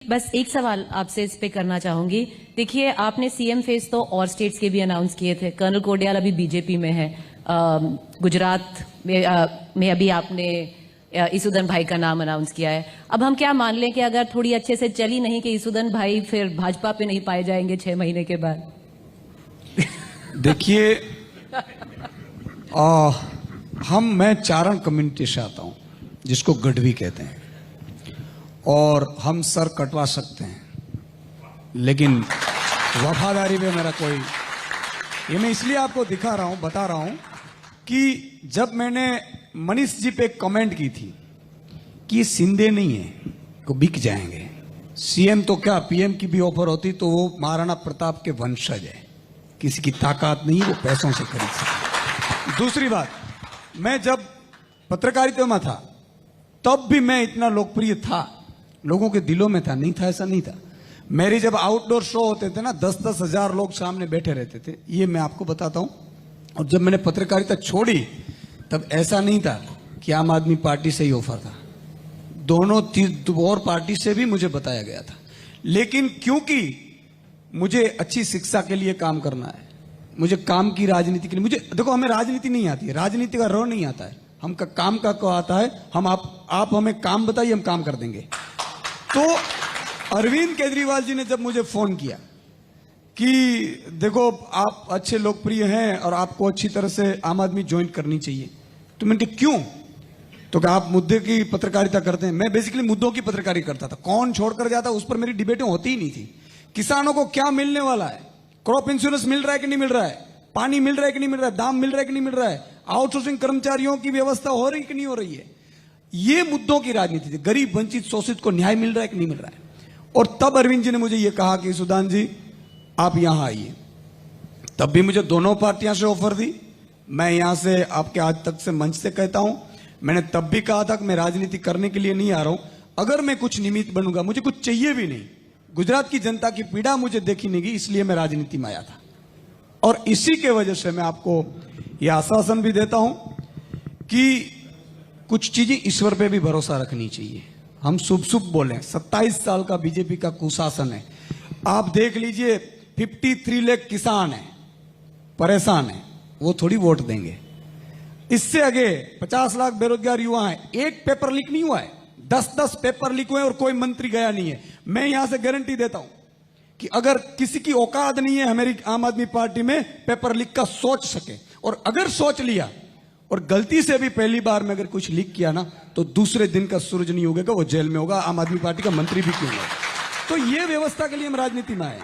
बस एक सवाल आपसे इस पे करना चाहूंगी। देखिए, आपने सीएम फेस तो और स्टेट्स के भी अनाउंस किए थे। कर्नल कोडियाल अभी बीजेपी में है। गुजरात में अभी आपने ईसुदन भाई का नाम अनाउंस किया है। अब हम क्या मान लें कि अगर थोड़ी अच्छे से चली नहीं कि ईसुदन भाई फिर भाजपा पे नहीं पाए जाएंगे 6 महीने के बाद? देखिए, मैं चारण कम्युनिटी से आता हूं, जिसको गढ़वी कहते हैं, और हम सर कटवा सकते हैं, लेकिन वफादारी में मेरा कोई, ये मैं इसलिए आपको दिखा रहा हूं, बता रहा हूं कि जब मैंने मनीष जी पे कमेंट की थी कि ये सिंधे नहीं है को बिक जाएंगे, सीएम तो क्या पीएम की भी ऑफर होती तो वो महाराणा प्रताप के वंशज है, किसी की ताकत नहीं, वो पैसों से खरीद सकते। दूसरी बात, मैं जब पत्रकारिता में था तब भी मैं इतना लोकप्रिय था, लोगों के दिलों में था, नहीं था ऐसा नहीं था। मेरी जब आउटडोर शो होते थे ना, 10-10 हजार लोग सामने बैठे रहते थे, ये मैं आपको बताता हूं। और जब मैंने पत्रकारिता छोड़ी तब ऐसा नहीं था कि आम आदमी पार्टी से ही ऑफर था, दोनों और पार्टी से भी मुझे बताया गया था। लेकिन क्योंकि मुझे अच्छी शिक्षा के लिए काम करना है, मुझे काम की राजनीति के लिए, मुझे देखो, हमें राजनीति नहीं आती है, राजनीति का र नहीं आता है, हम का काम का को आता है। हम आप हमें काम बताइए, हम काम कर देंगे। तो अरविंद केजरीवाल जी ने जब मुझे फोन किया कि देखो आप अच्छे लोकप्रिय हैं और आपको अच्छी तरह से आम आदमी ज्वाइन करनी चाहिए, तो मैंने कहा क्यों? तो क्या आप मुद्दे की पत्रकारिता करते हैं? मैं बेसिकली मुद्दों की पत्रकारिता करता था, कौन छोड़कर जाता उस पर मेरी डिबेटें होती ही नहीं थी। किसानों को क्या मिलने वाला है, क्रॉप इंश्योरेंस मिल रहा है कि नहीं मिल रहा है, पानी मिल रहा है कि नहीं मिल रहा है, दाम मिल रहा है कि नहीं मिल रहा है, आउटसोर्सिंग कर्मचारियों की व्यवस्था हो रही कि नहीं हो रही है, ये मुद्दों की राजनीति थी। गरीब वंचित शोषित को न्याय मिल रहा है कि नहीं मिल रहा है। और तब अरविंद जी ने मुझे यह कहा कि सुदान जी आप यहां आइए। तब भी मुझे दोनों पार्टियां से ऑफर दी। मैं यहां से आपके आज तक से मंच से कहता हूं, मैंने तब भी कहा था कि मैं राजनीति करने के लिए नहीं आ रहा हूं, अगर मैं कुछ निमित्त बनूंगा, मुझे कुछ चाहिए भी नहीं, गुजरात की जनता की पीड़ा मुझे देखी नहीं गई, इसलिए मैं राजनीति में आया था। और इसी के वजह से मैं आपको यह आश्वासन भी देता हूं कि कुछ चीजें ईश्वर पे भी भरोसा रखनी चाहिए। हम शुभ शुभ बोले, 27 साल का बीजेपी का कुशासन है। आप देख लीजिए, 53 लाख किसान हैं, परेशान हैं, वो थोड़ी वोट देंगे। इससे आगे 50 लाख बेरोजगार युवा हैं, एक पेपर लीक नहीं हुआ है, 10-10 पेपर लीक हुए और कोई मंत्री गया नहीं है। मैं यहां से गारंटी देता हूं कि अगर किसी की औकात नहीं है हमारी आम आदमी पार्टी में पेपर लीक का सोच सके, और अगर सोच लिया और गलती से भी पहली बार में अगर कुछ लीक किया ना, तो दूसरे दिन का सूरज नहीं उगेगा, वो जेल में होगा, आम आदमी पार्टी का मंत्री भी क्यों होगा। तो ये व्यवस्था के लिए हम राजनीति में आए।